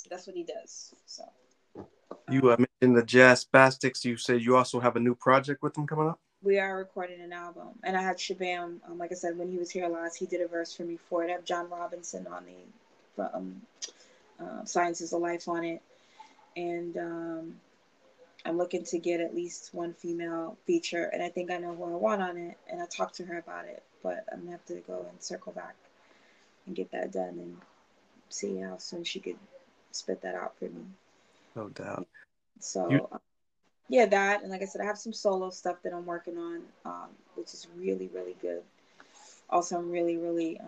That's what he does. So You mentioned the Jazz Spastics. You said you also have a new project with them coming up. we are recording an album, and I had Shabam. Like I said, when he was here last, he did a verse for me for it. I have John Robinson on the Science is a Life on it, and I'm looking to get at least one female feature, and I think I know who I want on it, and I talked to her about it, but I'm gonna have to go and circle back and get that done and see how soon she could spit that out for me. No doubt. You So yeah, that, and like I said, I have some solo stuff that I'm working on, which is really really good. Also, I'm really really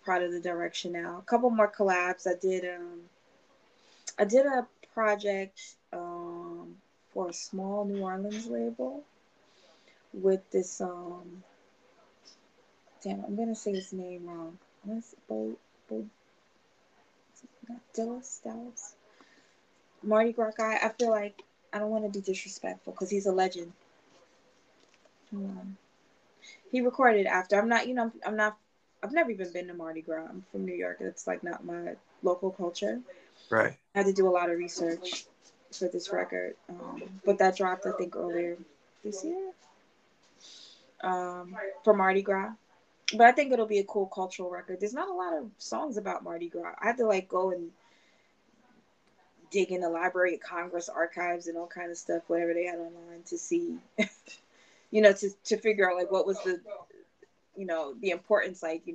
proud of the direction now. A couple more collabs. I did a project for a small New Orleans label with this damn, I'm gonna say his name wrong. What's Bo not Dallas? Mardi Gras guy. I feel like I don't want to be disrespectful because he's a legend. He recorded after. I'm not, I'm not. I've never even been to Mardi Gras. I'm from New York. It's like not my local culture. right? I had to do a lot of research for this record, but that dropped I think earlier this year for Mardi Gras. But I think it'll be a cool cultural record. There's not a lot of songs about Mardi Gras. I had to like go and dig in the Library of Congress archives and all kind of stuff, whatever they had online, to see, to figure out like what was the importance, like they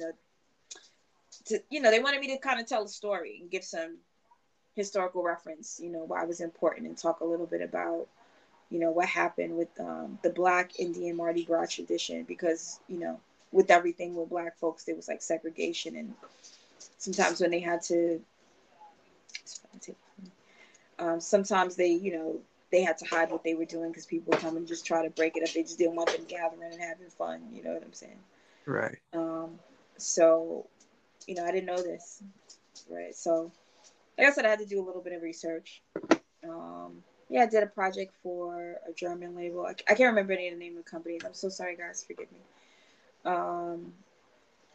wanted me to kind of tell a story and give some historical reference, why it was important, and talk a little bit about what happened with the Black Indian Mardi Gras tradition, because with everything with Black folks there was like segregation, and sometimes when they had to sometimes they had to hide what they were doing because people would come and just try to break it up. They just didn't want them gathering and having fun, you know what I'm saying? Right. So I didn't know this, right? So like I said, I had to do a little bit of research. Yeah, I did a project for a German label. I can't remember any of the name of the companies. I'm so sorry, guys. Forgive me.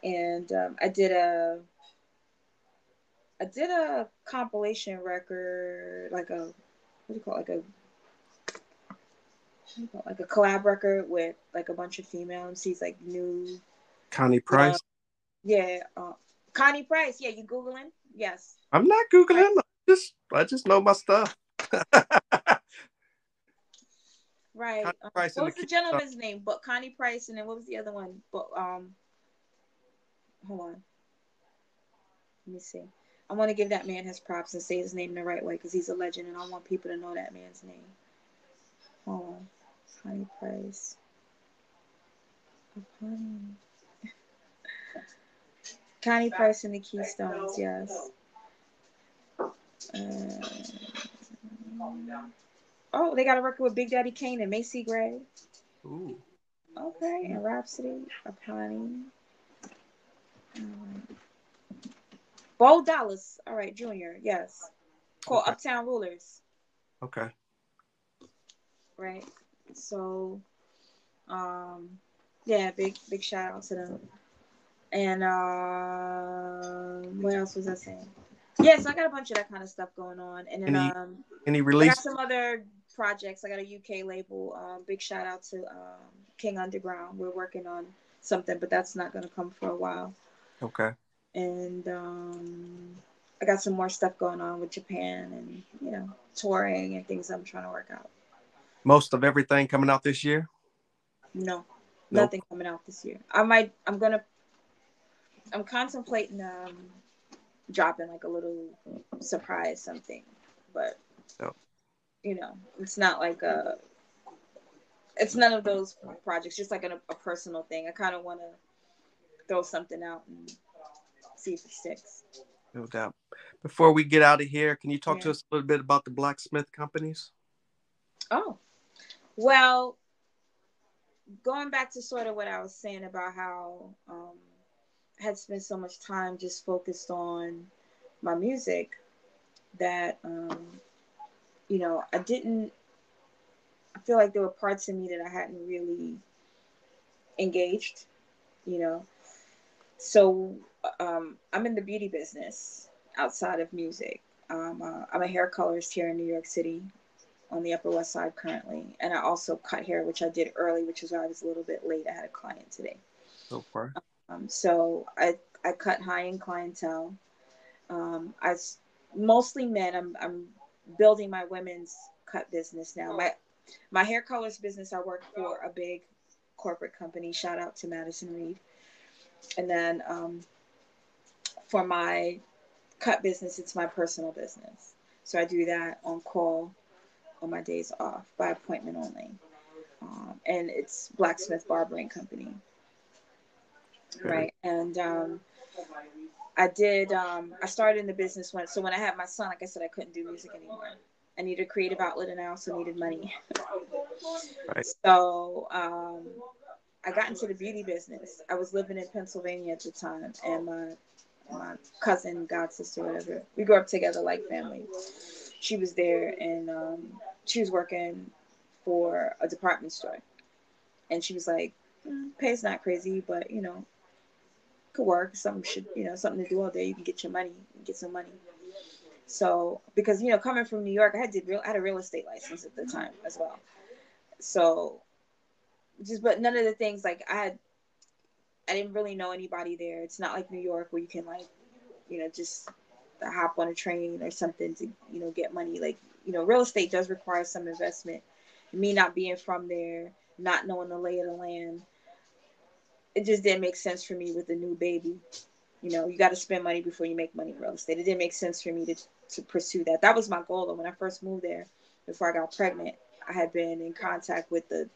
And I did a compilation record, like a what do you call it? Like a collab record with like a bunch of female MCs, like new, Connie young. Price. Yeah, Connie Price. Yeah, you googling? Yes. I'm not Right. googling. I just know my stuff. Right. Connie Price What and the was the Keystone. gentleman's name? But Connie Price, and then what was the other one? But hold on. Let me see. I want to give that man his props and say his name the right way because he's a legend, and I want people to know that man's name. Hold on. Connie Price. Apani. Connie Price and the Keystones. Yes. Oh, they got a record with Big Daddy Kane and Macy Gray. Ooh. Okay, and Rhapsody, Apani. Um, Bo Dallas. All right, Junior. Yes. Called Okay. Uptown Rulers. Okay. Right. So, um, yeah, big shout out to them. And what else was I saying? Yeah, so I got a bunch of that kind of stuff going on, and then Any any I got release? some other projects. I got a UK label. Big shout out to King Underground. We're working on something, but that's not gonna come for a while. Okay. And I got some more stuff going on with Japan, and touring and things I'm trying to work out. Most of everything coming out this year? No, Nope. nothing coming out this year. I'm contemplating dropping like a little surprise something, but No. it's not like it's none of those projects. Just like a personal thing. I kind of want to throw something out and see if it sticks. No doubt. Before we get out of here, can you talk Yeah. to us a little bit about the blacksmith companies? Oh, well, going back to sort of what I was saying about how I had spent so much time just focused on my music that I didn't. I feel like there were parts of me that I hadn't really engaged. You know, so I'm in the beauty business. outside of music. I'm a hair colorist here in New York City on the Upper West Side currently. And I also cut hair, which I did early, which is why I was a little bit late. I had a client today. So far. So I cut high-end clientele. I mostly men. I'm building my women's cut business now. My hair colors business, I work for a big corporate company. Shout out to Madison Reed. And then for my cut business, it's my personal business. So I do that on call on my days off by appointment only. And it's Blacksmith Barbering Company. Okay. Right. And I started in the business when I had my son, like I said, I couldn't do music anymore. I needed a creative outlet and I also needed money. Right. So I got into the beauty business. I was living in Pennsylvania at the time, and my cousin, god sister, whatever, we grew up together like family. She was there, and she was working for a department store, and she was like, "Pay's not crazy, but could work. Something something to do all day. You can get your money, get some money." So because coming from New York, I had a real estate license at the time as well. So but none of the things like I didn't really know anybody there. It's not like New York where you can like just hop on a train or something to get money. Like real estate does require some investment. Me not being from there, not knowing the lay of the land, it just didn't make sense for me with a new baby. You got to spend money before you make money in real estate. It didn't make sense for me to pursue that. That was my goal. Though, when I first moved there, before I got pregnant, I had been in contact with the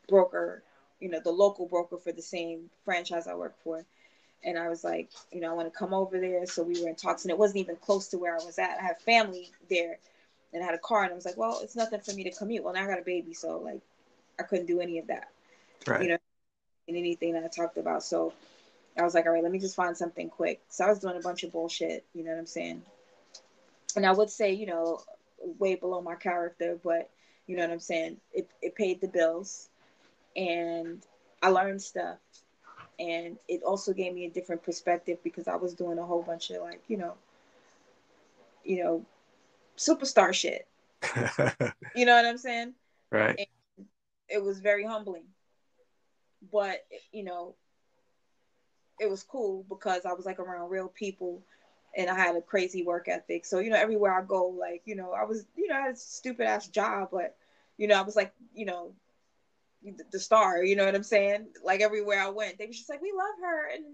broker, the local broker for the same franchise I work for. And I was like, I want to come over there. So we were in talks, and it wasn't even close to where I was at. I have family there, and I had a car, and I was like, well, it's nothing for me to commute. Well, now I got a baby, so like, I couldn't do any of that, Right. in anything that I talked about. So I was like, all right, let me just find something quick. So I was doing a bunch of bullshit, you know what I'm saying? And I would say, way below my character, but you know what I'm saying? It paid the bills, and I learned stuff. And it also gave me a different perspective because I was doing a whole bunch of like, you know, superstar shit. You know what I'm saying? Right. And it was very humbling. But, it was cool because I was like around real people and I had a crazy work ethic. So, everywhere I go, like, I was, I had a stupid ass job, but, I was like, the star, you know what I'm saying? Like everywhere I went, they was just like, we love her. And,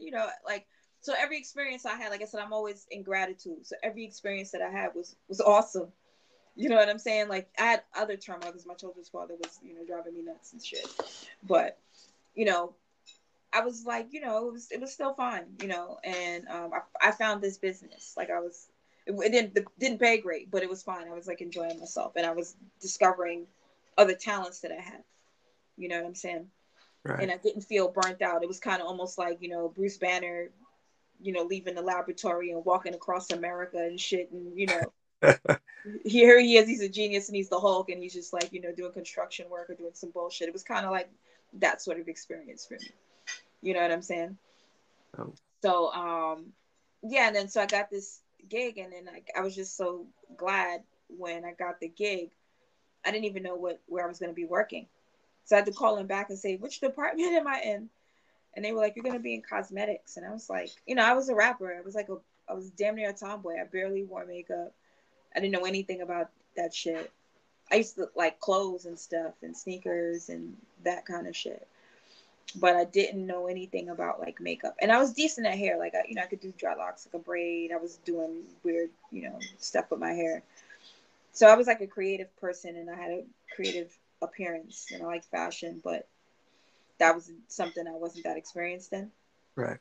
like, so every experience I had, like I said, I'm always in gratitude. So every experience that I had was awesome. You know what I'm saying? Like I had other turmoil because my children's father was, driving me nuts and shit. But, I was like, it was still fun, and I found this business. Like it didn't pay great, but it was fine. I was like enjoying myself and I was discovering other talents that I had. You know what I'm saying? Right. And I didn't feel burnt out. It was kind of almost like, Bruce Banner, leaving the laboratory and walking across America and shit. And, here he is, he's a genius and he's the Hulk and he's just like, doing construction work or doing some bullshit. It was kind of like that sort of experience for me. You know what I'm saying? Oh. So, yeah. And then, so I got this gig and then I was just so glad when I got the gig. I didn't even know where I was going to be working. So I had to call them back and say, which department am I in? And they were like, you're going to be in cosmetics. And I was like, I was a rapper. I was damn near a tomboy. I barely wore makeup. I didn't know anything about that shit. I used to like clothes and stuff and sneakers and that kind of shit. But I didn't know anything about like makeup. And I was decent at hair. Like, I could do dreadlocks, like a braid. I was doing weird, stuff with my hair. So I was like a creative person and I had a creative appearance and I liked fashion, but that was something I wasn't that experienced in. Right.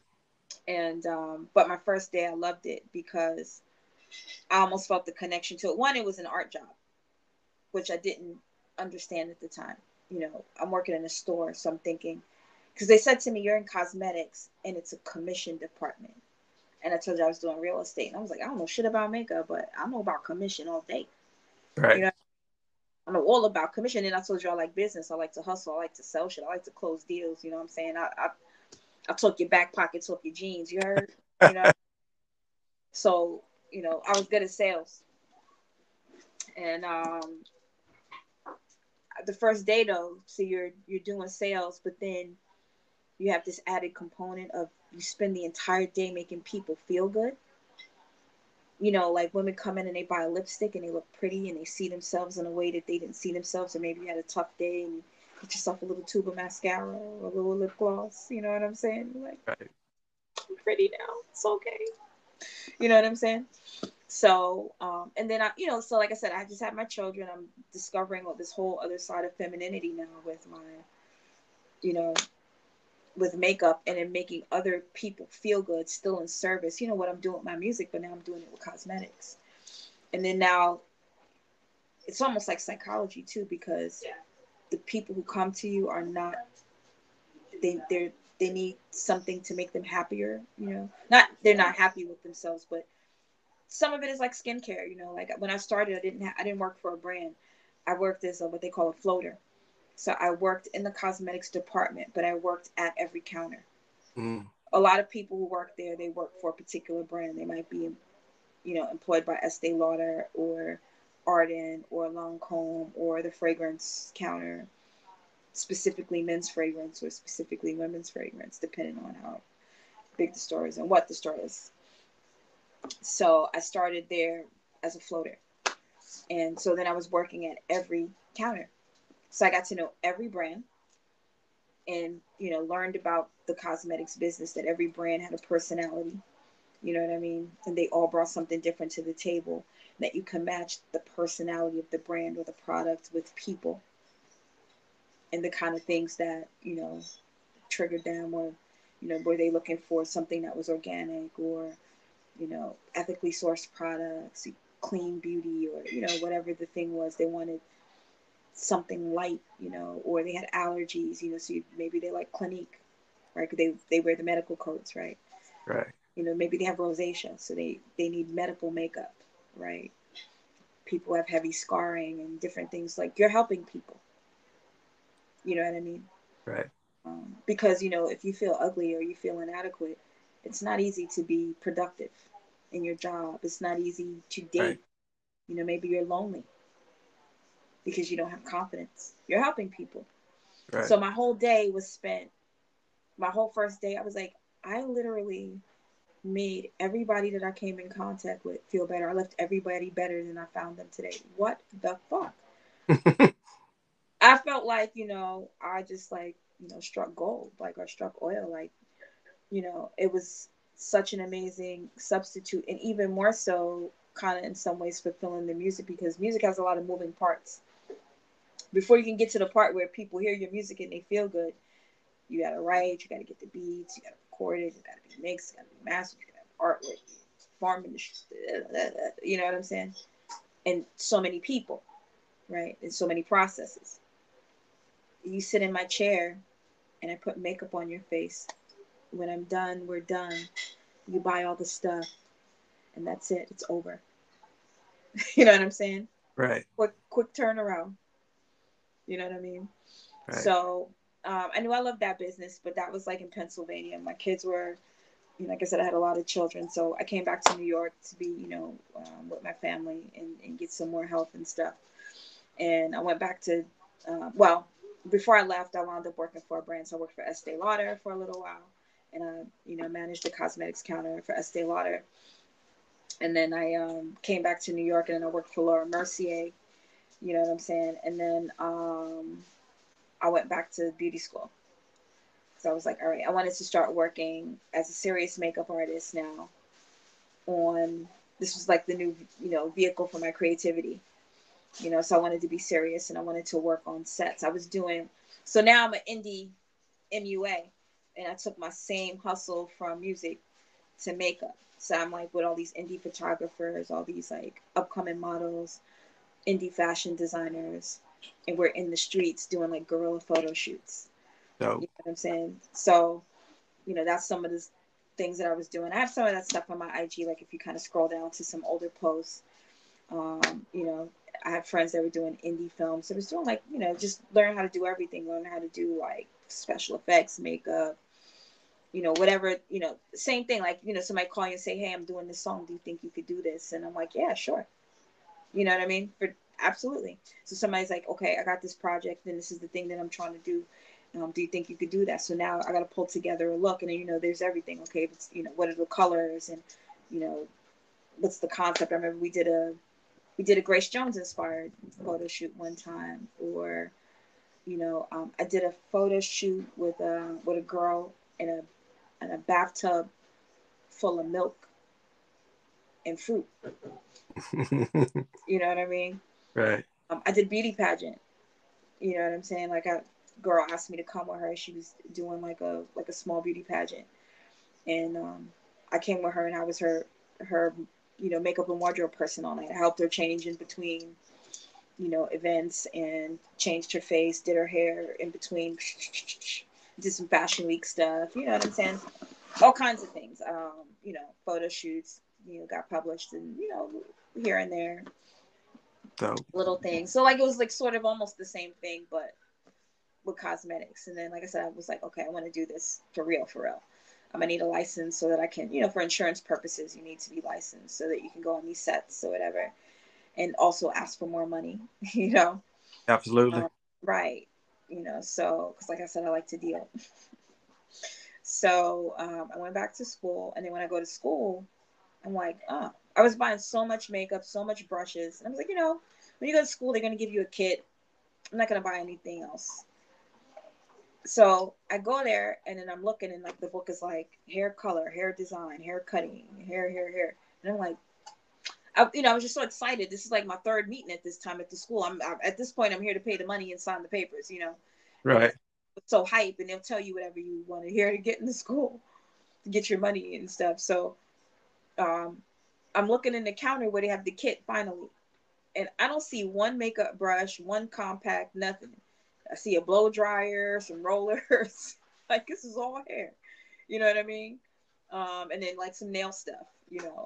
And but my first day I loved it because I almost felt the connection to it. One, it was an art job, which I didn't understand at the time. I'm working in a store, so I'm thinking, because they said to me, you're in cosmetics and it's a commission department. And I told you I was doing real estate. And I was like, I don't know shit about makeup, but I know about commission all day. Right. I know all about commission. And I told you I like business. I like to hustle. I like to sell shit. I like to close deals. You know what I'm saying? I took your back pockets off your jeans. You heard? You know? So I was good at sales. And the first day though, so you're doing sales, but then you have this added component of you spend the entire day making people feel good. Like women come in and they buy a lipstick and they look pretty and they see themselves in a way that they didn't see themselves, or maybe you had a tough day and you get yourself a little tube of mascara or a little lip gloss. You know what I'm saying? You're like, Right. I'm pretty now. It's okay. You know what I'm saying? So, and then so like I said, I just had my children. I'm discovering this whole other side of femininity now with my, you know, with makeup, and then making other people feel good, still in service. What I'm doing with my music, but now I'm doing it with cosmetics. And then now it's almost like psychology too, because the people who come to you are not, they need something to make them happier. Not they're not happy with themselves, but some of it is like skincare. Like when I started, I didn't work for a brand. I worked as what they call a floater. So I worked in the cosmetics department, but I worked at every counter. Mm. A lot of people who work there, they work for a particular brand. They might be, employed by Estee Lauder or Arden or Lancome or the fragrance counter, specifically men's fragrance or specifically women's fragrance, depending on how big the store is and what the store is. So I started there as a floater. And so then I was working at every counter. So I got to know every brand and, learned about the cosmetics business, that every brand had a personality. You know what I mean? And they all brought something different to the table, that you can match the personality of the brand or the product with people and the kind of things that, triggered them, or, were they looking for something that was organic or, ethically sourced products, clean beauty, or, whatever the thing was. They wanted something light, or they had allergies, so maybe they like Clinique, right? They wear the medical coats, right? Right. Maybe they have rosacea, so they need medical makeup, right? People have heavy scarring and different things. Like, you're helping people. You know what I mean? Right. Because, if you feel ugly or you feel inadequate, it's not easy to be productive in your job. It's not easy to Right. date. Maybe you're lonely because you don't have confidence. You're helping people. Right. So my whole day was spent, my whole first day, I was like, I literally made everybody that I came in contact with feel better. I left everybody better than I found them today. What the fuck? I felt like, I just like, struck gold, like, or struck oil. Like, it was such an amazing substitute, and even more so kind of in some ways fulfilling the music, because music has a lot of moving parts. Before you can get to the part where people hear your music and they feel good, you gotta write, you gotta get the beats, you gotta record it, you gotta be mixed, you gotta be mastered, you gotta have artwork, farming, you know what I'm saying? And so many people, right? And so many processes. You sit in my chair and I put makeup on your face. When I'm done, we're done. You buy all the stuff and that's it. It's over. You know what I'm saying? Right. Quick turnaround. You know what I mean? Right. So I knew I loved that business, but that was like in Pennsylvania. My kids were, like I said, I had a lot of children. So I came back to New York to be, with my family and get some more health and stuff. And I went back to, well, before I left, I wound up working for a brand. So I worked for Estee Lauder for a little while. And I, managed the cosmetics counter for Estee Lauder. And then I came back to New York and then I worked for Laura Mercier. You know what I'm saying? And then I went back to beauty school. So I was like, all right, I wanted to start working as a serious makeup artist now. This was like the new, vehicle for my creativity. So I wanted to be serious and I wanted to work on sets. So now I'm an indie MUA, and I took my same hustle from music to makeup. So I'm like with all these indie photographers, all these like upcoming models, indie fashion designers, and we're in the streets doing like guerrilla photo shoots. You So know what I'm saying? So, that's some of the things that I was doing. I have some of that stuff on my IG. Like if you kind of scroll down to some older posts, I had friends that were doing indie films. So I was doing like, just learn how to do everything, learn how to do like special effects, makeup, whatever, same thing. Like, somebody call you and say, hey, I'm doing this song. Do you think you could do this? And I'm like, yeah, sure. You know what I mean? Absolutely. So somebody's like, okay, I got this project and this is the thing that I'm trying to do. Do you think you could do that? So now I got to pull together a look, and then, there's everything. Okay, it's, what are the colors, and what's the concept? I remember we did a Grace Jones inspired photo shoot one time, or I did a photo shoot with a girl in a bathtub full of milk and fruit. You know what I mean? Right. I did beauty pageant. You know what I'm saying? Like, a girl asked me to come with her. She was doing like a small beauty pageant, and I came with her, and I was her makeup and wardrobe person all night. I helped her change in between events, and changed her face, did her hair in between, did some fashion week stuff. You know what I'm saying? All kinds of things. Photo shoots. Got published, and here and there. Dope. Little things. So like it was like sort of almost the same thing, but with cosmetics. And then, like I said, I was like, okay, I want to do this for real, for real. I'm gonna need a license so that I can, for insurance purposes, you need to be licensed so that you can go on these sets or whatever, and also ask for more money. Absolutely. Right. So because like I said, I like to deal. So I went back to school, and then when I go to school, I'm like, oh, I was buying so much makeup, so much brushes, and I was like, when you go to school, they're gonna give you a kit. I'm not gonna buy anything else. So I go there, and then I'm looking, and like the book is like hair color, hair design, hair cutting, hair, and I'm like, I was just so excited. This is like my third meeting at this time at the school. I'm at this point, I'm here to pay the money and sign the papers, and Right. it's so hype, and they'll tell you whatever you want to hear to get in the school, to get your money and stuff. So I'm looking in the counter where they have the kit finally, and I don't see one makeup brush, one compact, nothing. I see a blow dryer, some rollers. Like, this is all hair. You know what I mean? And then like some nail stuff.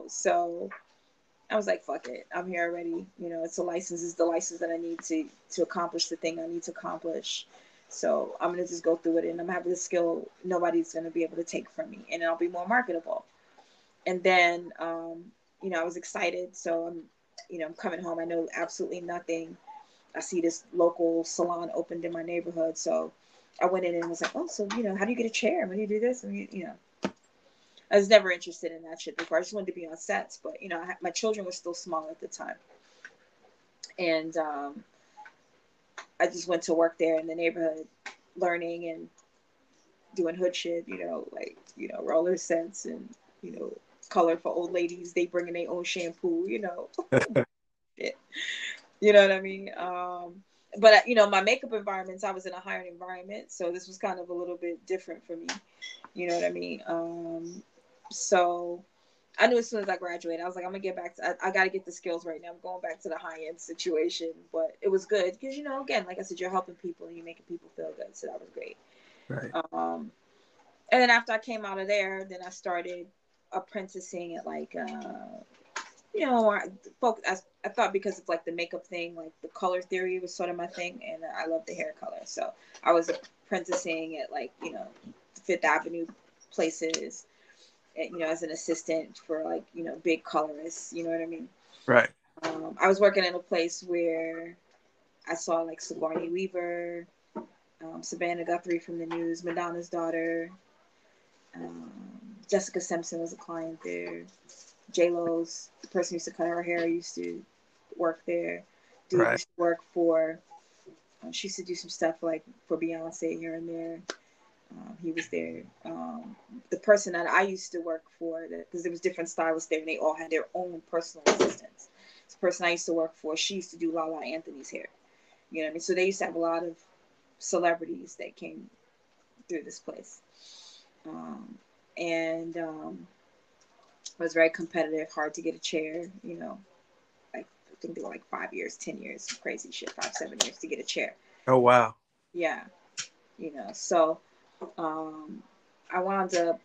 So I was like, fuck it. I'm here already. It's a license. It's the license that I need to accomplish the thing I need to accomplish. So I'm gonna just go through it, and I'm having the skill nobody's gonna be able to take from me, and I'll be more marketable. And then I was excited. So I'm coming home. I know absolutely nothing. I see this local salon opened in my neighborhood. So I went in and was like, oh, so, how do you get a chair? When do you do this? And, I was never interested in that shit before. I just wanted to be on sets. But, my children were still small at the time. And I just went to work there in the neighborhood, learning and doing hood shit, roller sets and, color for old ladies. They bringing their own shampoo, shit. You know what I mean? But my makeup environments, I was in a hired environment, so this was kind of a little bit different for me. You know what I mean? So I knew as soon as I graduated, I was like, I'm gonna get back to. I got to get the skills right now. I'm going back to the high end situation, but it was good because again, like I said, you're helping people and you're making people feel good, so that was great. Right. And then after I came out of there, then I started apprenticing at like I thought because it's like the makeup thing, like the color theory was sort of my thing, and I love the hair color. So I was apprenticing at like Fifth Avenue places, and, as an assistant for like big colorists. You know what I mean? Right. I was working in a place where I saw like Sigourney Weaver, Savannah Guthrie from the News, Madonna's daughter, Jessica Simpson was a client there. J-Lo's, the person who used to cut her hair, used to work there. Dude Right. used to work for, she used to do some stuff like for Beyonce here and there. He was there. The person that I used to work for, because there was different stylists there, and they all had their own personal assistants. This person I used to work for, she used to do Lala Anthony's hair. You know what I mean? So they used to have a lot of celebrities that came through this place. And it was very competitive, hard to get a chair, like I think they were like 5 years, 10 years, crazy shit, 5, 7 years to get a chair. Oh, wow. Yeah. So I wound up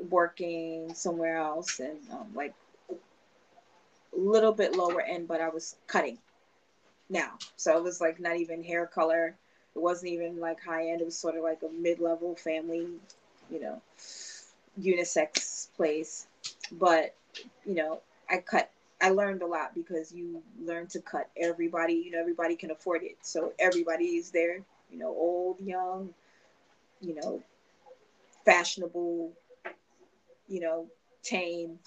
working somewhere else, and like a little bit lower end, but I was cutting now. So it was like not even hair color. It wasn't even like high end. It was sort of like a mid-level family you know, unisex place. But, you know, I cut, I learned a lot because you learn to cut everybody, you know, everybody can afford it. So everybody is there, you know, old, young, you know, fashionable, you know, tame,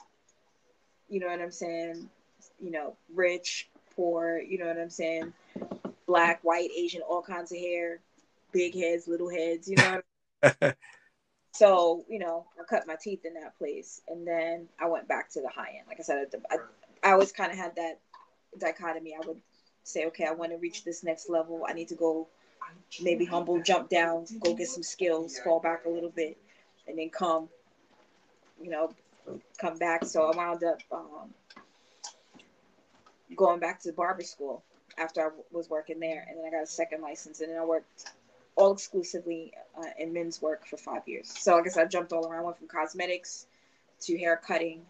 you know what I'm saying? You know, rich, poor, you know what I'm saying? Black, white, Asian, all kinds of hair, big heads, little heads, you know what I mean? So, you know, I cut my teeth in that place. And then I went back to the high end. Like I said, I always kind of had that dichotomy. I would say, okay, I want to reach this next level. I need to go maybe humble, jump down, go get some skills, fall back a little bit, and then come, you know, come back. So I wound up going back to barber school after I was working there. And then I got a second license. And then I worked all exclusively in men's work for 5 years. So I guess I jumped all around. I went from cosmetics to hair cutting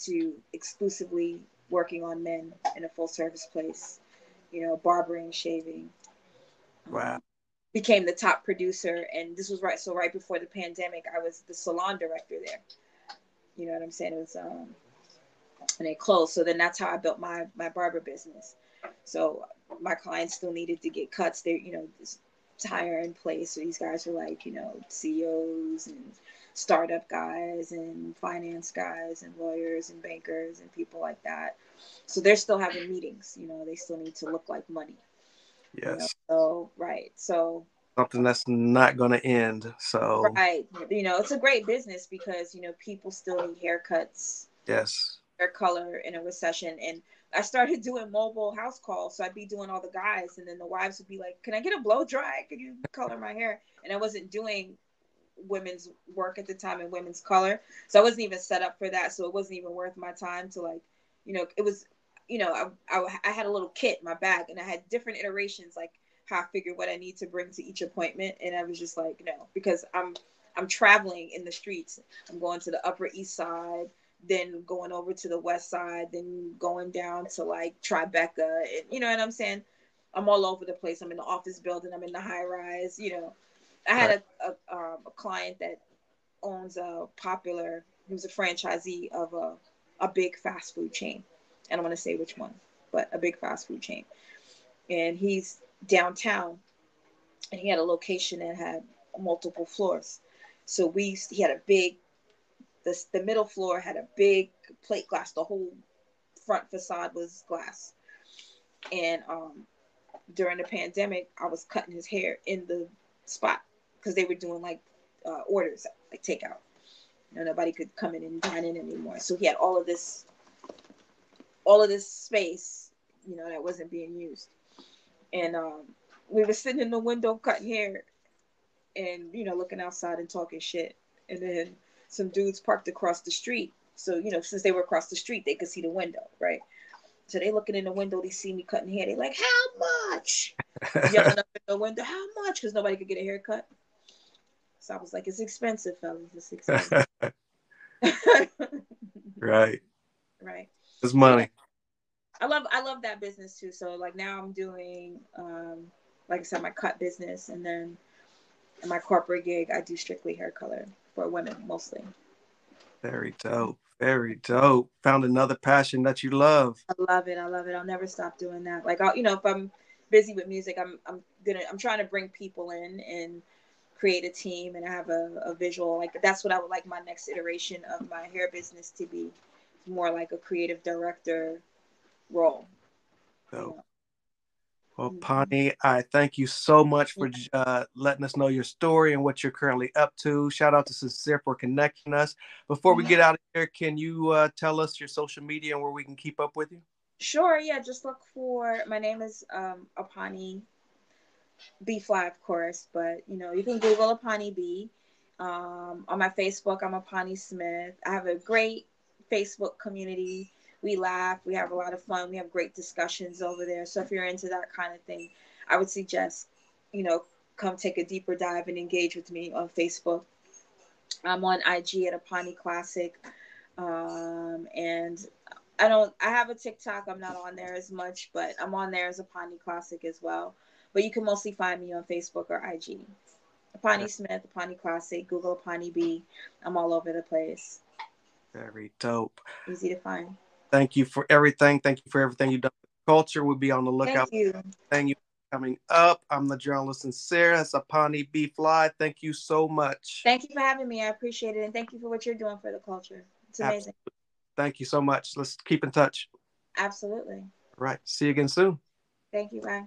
to exclusively working on men in a full service place, you know, barbering, shaving. Wow. Became the top producer. And this was right. So right before the pandemic, I was the salon director there. You know what I'm saying? It was, and it closed. So then that's how I built my barber business. So my clients still needed to get cuts. They, you know, this hire in place. So these guys were like, you know, CEOs and startup guys and finance guys and lawyers and bankers and people like that. So they're still having meetings. You know, they still need to look like money. You know, Yes. so right. So Something that's not going to end. So, right. You know, it's a great business because, you know, people still need haircuts, yes. hair color in a recession. And I started doing mobile house calls. So I'd be doing all the guys, and then the wives would be like, can I get a blow dry? Could you color my hair? And I wasn't doing women's work at the time and women's color. So I wasn't even set up for that. So it wasn't even worth my time to, like, you know, it was, you know, I had a little kit in my bag and I had different iterations, like how I figured what I need to bring to each appointment. And I was just like, no, because I'm traveling in the streets. I'm going to the Upper East Side, then going over to the West Side, then going down to like Tribeca, and you know what I'm saying? I'm all over the place. I'm in the office building. I'm in the high rise. You know, I Right. had a client that owns a popular. He was a franchisee of a big fast food chain. I don't want to say which one, but a big fast food chain. And he's downtown, and he had a location that had multiple floors. So he had a big, the middle floor had a big plate glass. The whole front facade was glass. And during the pandemic, I was cutting his hair in the spot because they were doing like orders, like takeout. You know, nobody could come in and dine in anymore. So he had all of this space, you know, that wasn't being used. And we were sitting in the window cutting hair, and you know, looking outside and talking shit. And then some dudes parked across the street. So you know, since they were across the street, they could see the window, right? So they looking in the window, they see me cutting hair. They like, how much? Yelling up in the window, how much? Because nobody could get a haircut. So I was like, it's expensive, fellas. It's expensive. Right. Right. It's So yeah, money. I love that business too. So like now I'm doing like I said, my cut business, and then in my corporate gig I do strictly hair color for women mostly. Very dope. Very dope. Found another passion that you love. I love it. I love it. I'll never stop doing that. Like I'll, you know, if I'm busy with music, I'm trying to bring people in and create a team, and I have a visual, like that's what I would like my next iteration of my hair business to be, more like a creative director role, you Dope. know. Well, Mm-hmm. Pani, I thank you so much for letting us know your story and what you're currently up to. Shout out to Sin-seer for connecting us. Before we Mm-hmm. get out of here, can you tell us your social media and where we can keep up with you? Sure, yeah. Just look for my name is Apani B Fly, of course, but you know, you can Google Apani B. On my Facebook, I'm Apani Smith. I have a great Facebook community. We laugh, we have a lot of fun, we have great discussions over there. So if you're into that kind of thing, I would suggest, you know, come take a deeper dive and engage with me on Facebook. I'm on IG at Apani Classic. And I have a TikTok. I'm not on there as much, but I'm on there as Apani Classic as well. But you can mostly find me on Facebook or IG. Apani Smith, Apani Classic, Google Apani B. I'm all over the place. Very dope. Easy to find. Thank you for everything. Thank you for everything you've done with culture. We'll be on the Thank lookout you. for everything you coming up. I'm the journalist Sin-seer. That's Apani B Fly. Thank you so much. Thank you for having me. I appreciate it. And thank you for what you're doing for the culture. It's amazing. Absolutely. Thank you so much. Let's keep in touch. Absolutely. All right. See you again soon. Thank you. Bye.